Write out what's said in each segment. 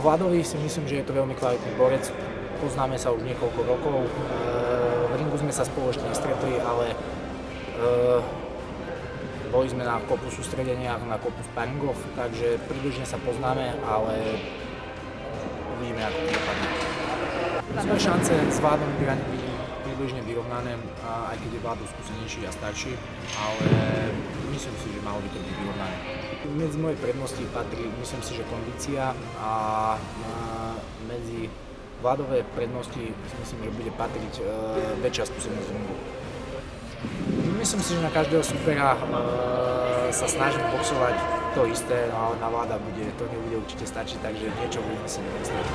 Vladovi si myslím, že je to veľmi kvalitný borec. Poznáme sa už niekoľko rokov. V ringu sme sa spoločne stretli, ale boli sme na kopu sústredeniach, na kopu sparingoch, takže približne sa poznáme, ale uvidíme, ako to dopadne. Sme šance s Vladom približne vyrovnané, aj keď je Vlado skúsenejší a starší, ale myslím si, že malo by to byť vyrovnané. Medzi moje prednosti patrí, myslím si, že kondícia a medzi Vladové prednosti myslím, že bude patriť väčšia skúsenosť v ringu. Myslím si, že na každého supera sa snažím boxovať to isté, no ale na Vlada to nebude určite stačiť, takže niečo budeme si vymyslieť.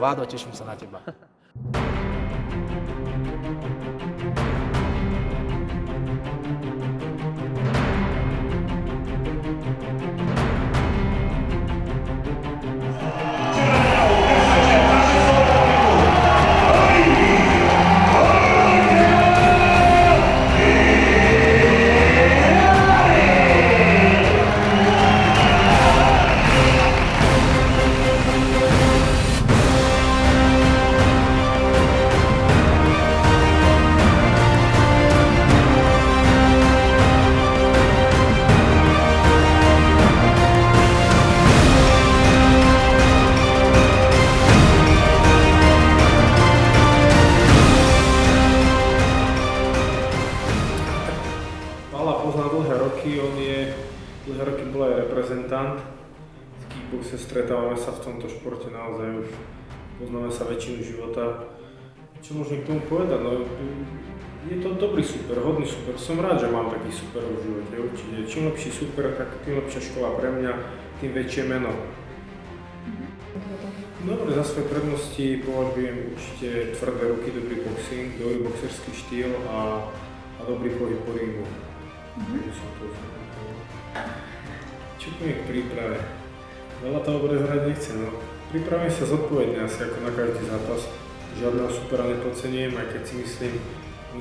Vlado, teším sa na teba. Dlhé roky bol aj reprezentant. V kickboxe stretávame sa v tomto športe naozaj už, poznáme sa väčšinu života. Čo môžem k tomu povedať? No, je to dobrý super, hodný super. Som rád, že mám taký super v živote, určite. Čím lepší super, tak tým lepšia škola pre mňa, tým väčšie meno. Dobre, za svoje prednosti považujem určite tvrdé ruky, dobrý boxing, dobrý boxerský štýl a dobrý pohyb po ringu. Čo poviem k príprave? Veľa toho odhrať nechce, no. Pripravím sa zodpovedne asi ako na každý zápas. Žiadneho supera nepodceňujem, aj keď si myslím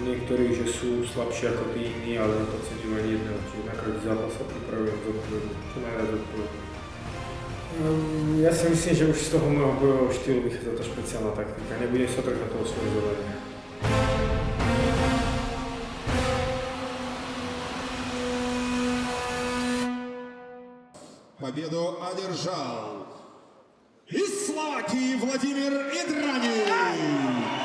niektorí, že sú slabší ako tí iní, ale nepodceňujem ani jedného. Čiže na každý zápas sa pripravujem zodpovedne, čo najviac zodpovedne. Ja si myslím, že už z toho môjho bojového štýlu vychádza tá špeciálna taktika. Nebudem sa trhať toho svojzovania. Победу одержал из Словакии Владимир Идранин.